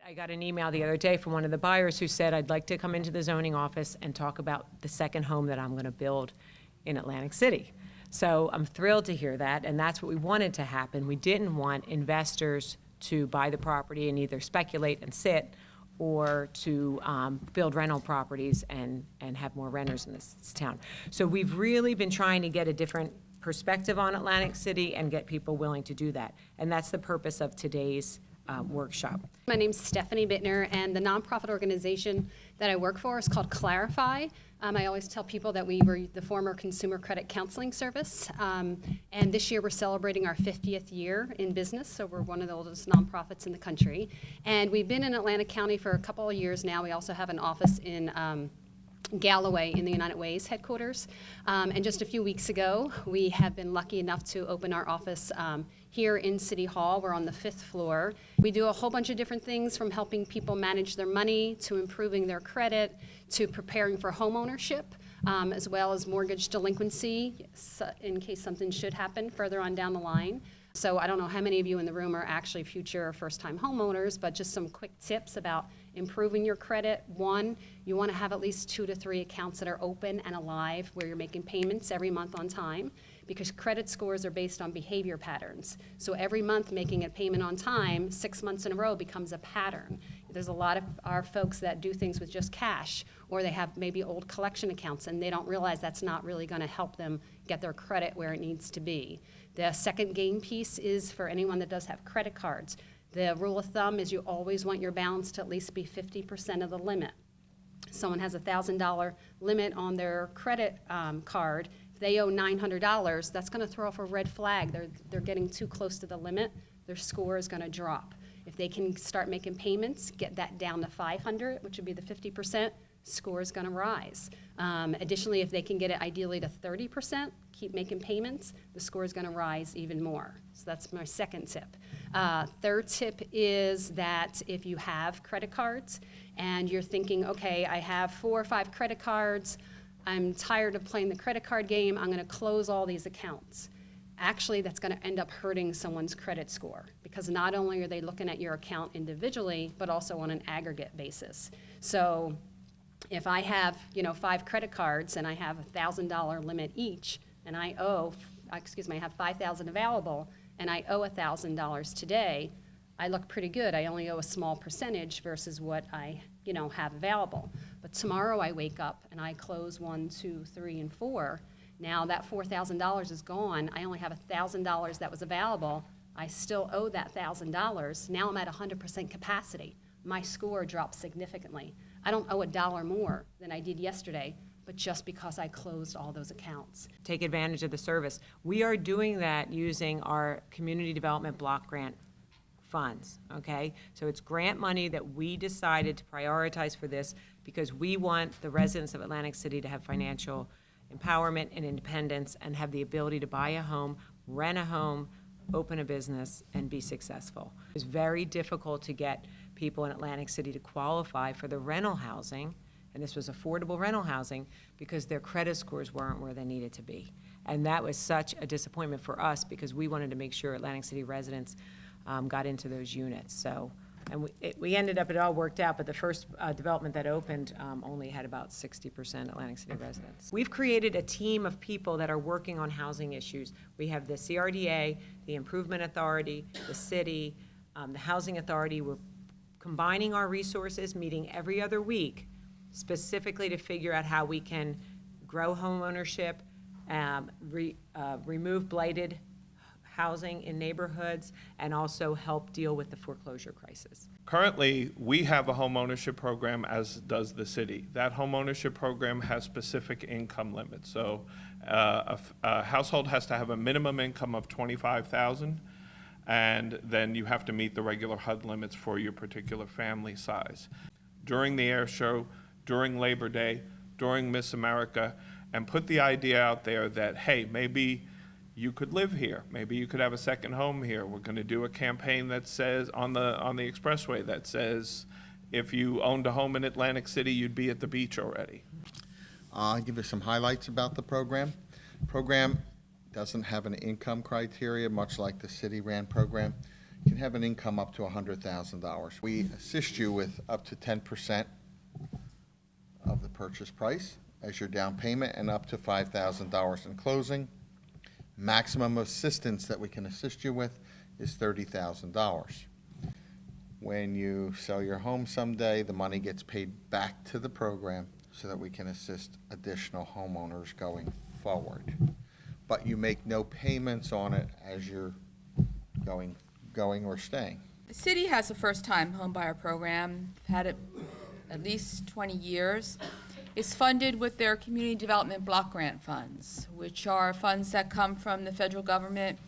I got an email the other day from one of the buyers who said, I'd like to come into the zoning office and talk about the second home that I'm going to build in Atlantic City. So I'm thrilled to hear that, and that's what we wanted to happen. We didn't want investors to buy the property and either speculate and sit, or to build rental properties and have more renters in this town. So we've really been trying to get a different perspective on Atlantic City and get people willing to do that. And that's the purpose of today's workshop. My name's Stephanie Bittner, and the nonprofit organization that I work for is called Clarify. I always tell people that we were the former Consumer Credit Counseling Service, and this year we're celebrating our 50th year in business, so we're one of the oldest nonprofits in the country. And we've been in Atlantic County for a couple of years now. We also have an office in Galloway in the United Ways headquarters. And just a few weeks ago, we have been lucky enough to open our office here in City Hall. We're on the 5th floor. We do a whole bunch of different things, from helping people manage their money to improving their credit to preparing for home ownership, as well as mortgage delinquency in case something should happen further on down the line. So I don't know how many of you in the room are actually future first-time homeowners, but just some quick tips about improving your credit. One, you want to have at least 2 to 3 accounts that are open and alive where you're making payments every month on time, because credit scores are based on behavior patterns. So every month making a payment on time, 6 months in a row, becomes a pattern. There's a lot of our folks that do things with just cash, or they have maybe old collection accounts and they don't realize that's not really going to help them get their credit where it needs to be. The second game piece is for anyone that does have credit cards. The rule of thumb is you always want your balance to at least be 50% of the limit. Someone has a $1,000 limit on their credit card. If they owe $900, that's going to throw off a red flag. They're getting too close to the limit. Their score is going to drop. If they can start making payments, get that down to 500, which would be the 50%, score is going to rise. Additionally, if they can get it ideally to 30%, keep making payments, the score is going to rise even more. So that's my second tip. Third tip is that if you have credit cards and you're thinking, okay, I have 4 or 5 credit cards, I'm tired of playing the credit card game, I'm going to close all these accounts. Actually, that's going to end up hurting someone's credit score, because not only are they looking at your account individually, but also on an aggregate basis. So if I have, 5 credit cards and I have a $1,000 limit each, and I have 5,000 available, and I owe $1,000 today, I look pretty good. I only owe a small percentage versus what I, have available. But tomorrow I wake up and I close 1, 2, 3, and 4. Now that $4,000 is gone. I only have $1,000 that was available. I still owe that $1,000. Now I'm at 100% capacity. My score drops significantly. I don't owe $1 more than I did yesterday, but just because I closed all those accounts. Take advantage of the service. We are doing that using our Community Development Block Grant funds, okay? So it's grant money that we decided to prioritize for this because we want the residents of Atlantic City to have financial empowerment and independence and have the ability to buy a home, rent a home, open a business, and be successful. It's very difficult to get people in Atlantic City to qualify for the rental housing, and this was affordable rental housing, because their credit scores weren't where they needed to be. And that was such a disappointment for us, because we wanted to make sure Atlantic City residents got into those units. So, and we ended up, it all worked out, but the first development that opened only had about 60% Atlantic City residents. We've created a team of people that are working on housing issues. We have the CRDA, the Improvement Authority, the city, the Housing Authority. We're combining our resources, meeting every other week, specifically to figure out how we can grow home ownership, remove blighted housing in neighborhoods, and also help deal with the foreclosure crisis. Currently, we have a home ownership program, as does the city. That home ownership program has specific income limits. So a household has to have a minimum income of $25,000, and then you have to meet the regular HUD limits for your particular family size. During the air show, during Labor Day, during Miss America, and put the idea out there that, hey, maybe you could live here. Maybe you could have a second home here. We're going to do a campaign that says, on the expressway, that says, if you owned a home in Atlantic City, you'd be at the beach already. I'll give you some highlights about the program. Program doesn't have an income criteria, much like the city-ran program. can have an income up to $100,000. We assist you with up to 10% of the purchase price as your down payment and up to $5,000 in closing. Maximum assistance that we can assist you with is $30,000. When you sell your home someday, the money gets paid back to the program so that we can assist additional homeowners going forward. But you make no payments on it as you're going or staying. The city has a first-time homebuyer program, had it at least 20 years. It's funded with their community development block grant funds, which are funds that come from the federal government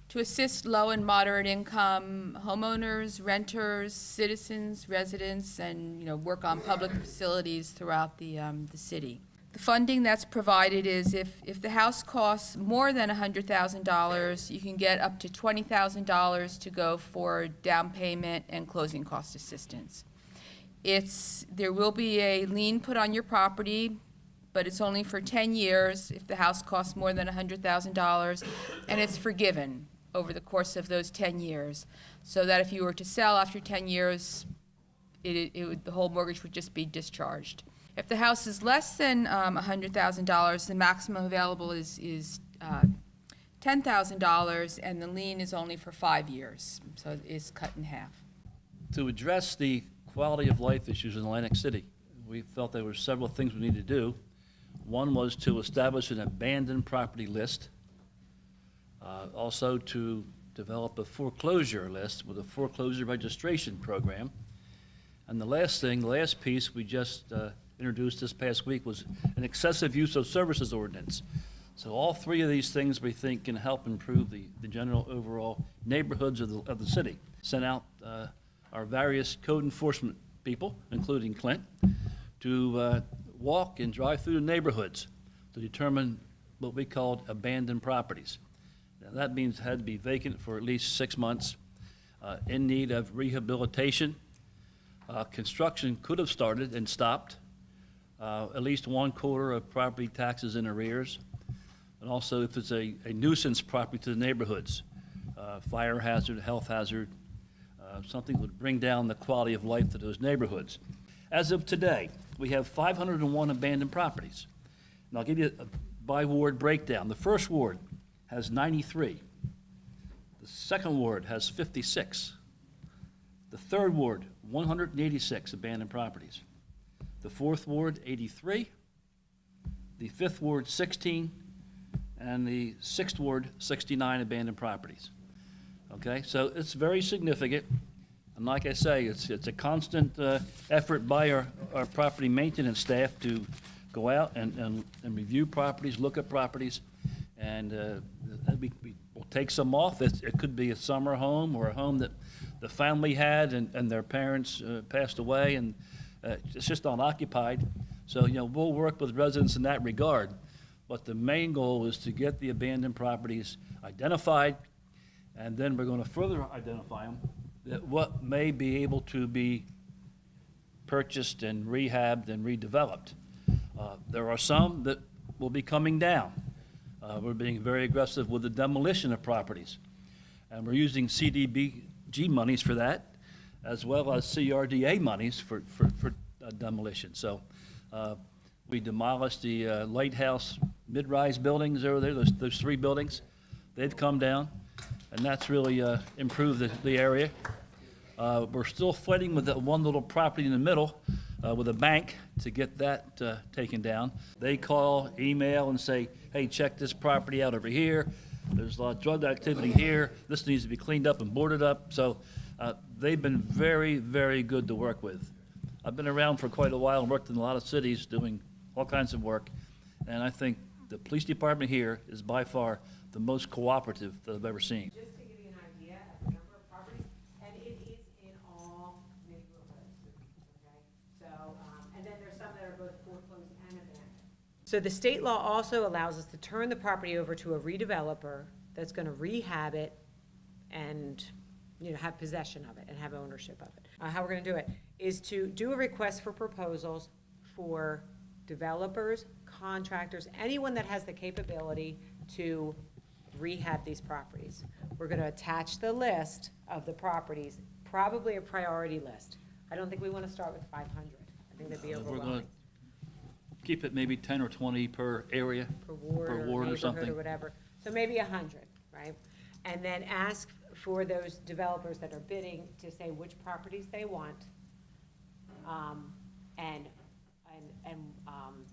to assist low and moderate income homeowners, renters, citizens, residents, and work on public facilities throughout the city. The funding that's provided is if the house costs more than $100,000, you can get up to $20,000 to go for down payment and closing cost assistance. There will be a lien put on your property, but it's only for 10 years if the house costs more than $100,000, and it's forgiven over the course of those 10 years, so that if you were to sell after 10 years, the whole mortgage would just be discharged. If the house is less than $100,000, the maximum available is $10,000, and the lien is only for 5 years, so it's cut in half. To address the quality of life issues in Atlantic City, we felt there were several things we needed to do. One was to establish an abandoned property list, also to develop a foreclosure list with a foreclosure registration program. And the last piece we just introduced this past week was an excessive use of services ordinance. So all three of these things we think can help improve the general overall neighborhoods of the city. Sent out our various code enforcement people, including Clint, to walk and drive through the neighborhoods to determine what we called abandoned properties. Now, that means it had to be vacant for at least 6 months, in need of rehabilitation. Construction could have started and stopped, at least 1/4 of property taxes in arrears, and also if it's a nuisance property to the neighborhoods, fire hazard, health hazard, something that would bring down the quality of life to those neighborhoods. As of today, we have 501 abandoned properties. And I'll give you a by ward breakdown. The first ward has 93. The second ward has 56. The third ward, 186 abandoned properties. The fourth ward, 83. The fifth ward, 16. And the sixth ward, 69 abandoned properties. Okay, so it's very significant. And like I say, it's a constant effort by our property maintenance staff to go out and review properties, look at properties, and we'll take some off. It could be a summer home or a home that the family had and their parents passed away, and it's just unoccupied. So, we'll work with residents in that regard. But the main goal is to get the abandoned properties identified, and then we're going to further identify them, that what may be able to be purchased and rehabbed and redeveloped. There are some that will be coming down. We're being very aggressive with the demolition of properties. And we're using CDBG monies for that, as well as CRDA monies for demolition. So we demolished the Lighthouse mid-rise buildings over there, those 3 buildings. They've come down, and that's really improved the area. We're still fighting with that one little property in the middle with a bank to get that taken down. They call, email, and say, hey, check this property out over here. There's a lot of drug activity here. This needs to be cleaned up and boarded up. So they've been very, very good to work with. I've been around for quite a while and worked in a lot of cities doing all kinds of work, and I think the police department here is by far the most cooperative that I've ever seen. Just to give you an idea of the number of properties, and it is in all neighborhoods, okay? So, and then there's some that are both foreclosed and abandoned. So the state law also allows us to turn the property over to a redeveloper that's gonna rehab it and, have possession of it and have ownership of it. How we're gonna do it is to do a request for proposals for developers, contractors, anyone that has the capability to rehab these properties. We're gonna attach the list of the properties, probably a priority list. I don't think we wanna start with 500. I think that'd be We're overwhelming. gonna keep it maybe 10 or 20 per area, Per ward or or neighborhood something. or whatever. So maybe 100, right? And then ask for those developers that are bidding to say which properties they want, and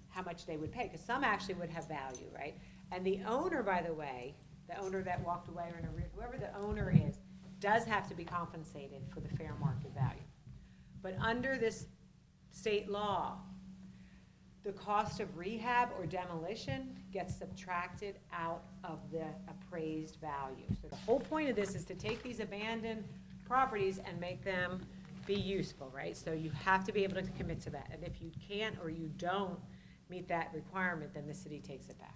how much they would pay, because some actually would have value, right? And the owner, by the way, the owner that walked away, or whoever the owner is, does have to be compensated for the fair market value. But under this state law, the cost of rehab or demolition gets subtracted out of the appraised value. So the whole point of this is to take these abandoned properties and make them be useful, right? So you have to be able to commit to that. And if you can't or you don't meet that requirement, then the city takes it back.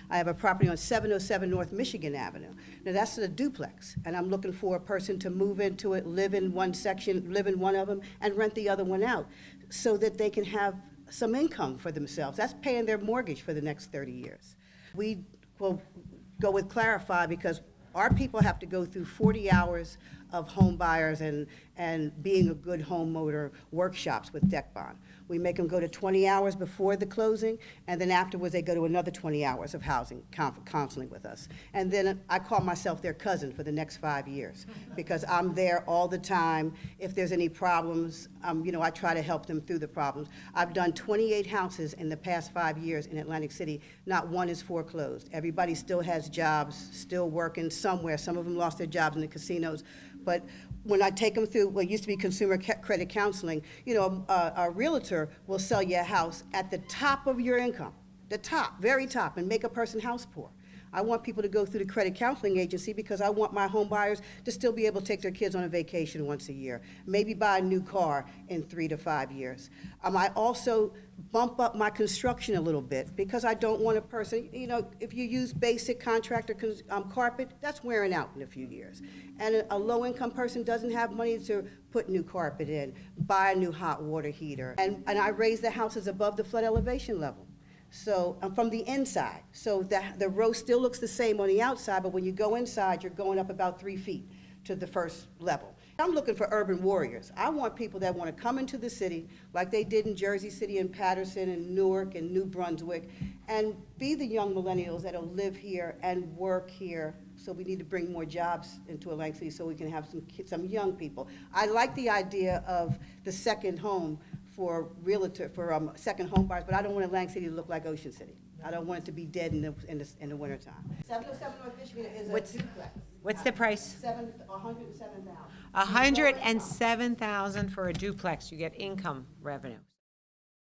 I have a property on 707 North Michigan Avenue. Now, that's a duplex, and I'm looking for a person to move into it, live in one section, live in one of them, and rent the other one out, so that they can have some income for themselves. That's paying their mortgage for the next 30 years. We will go with Clarify because our people have to go through 40 hours of home buyers and being a good homeowner workshops with Deck Bond. We make them go to 20 hours before the closing, and then afterwards they go to another 20 hours of housing counseling with us. And then I call myself their cousin for the next 5 years, because I'm there all the time. If there's any problems, I try to help them through the problems. I've done 28 houses in the past 5 years in Atlantic City. Not one is foreclosed. Everybody still has jobs, still working somewhere. Some of them lost their jobs in the casinos. But when I take them through what used to be consumer credit counseling, a realtor will sell you a house at the top of your income, the top, very top, and make a person house poor. I want people to go through the credit counseling agency because I want my home buyers to still be able to take their kids on a vacation once a year, maybe buy a new car in 3 to 5 years. I also bump up my construction a little bit because I don't want a person, if you use basic contractor carpet, that's wearing out in a few years. And a low-income person doesn't have money to put new carpet in, buy a new hot water heater. And I raise the houses above the flood elevation level. So, from the inside. So the row still looks the same on the outside, but when you go inside, you're going up about 3 feet to the first level. I'm looking for urban warriors. I want people that want to come into the city, like they did in Jersey City and Patterson and Newark and New Brunswick, and be the young millennials that'll live here and work here. So we need to bring more jobs into Atlantic City so we can have some young people. I like the idea of the second home for second home buyers, but I don't want Atlantic City to look like Ocean City. I don't want it to be dead in the wintertime. 707 North Michigan is a duplex. What's the price? 107,000. 107,000 for a duplex, you get income revenue.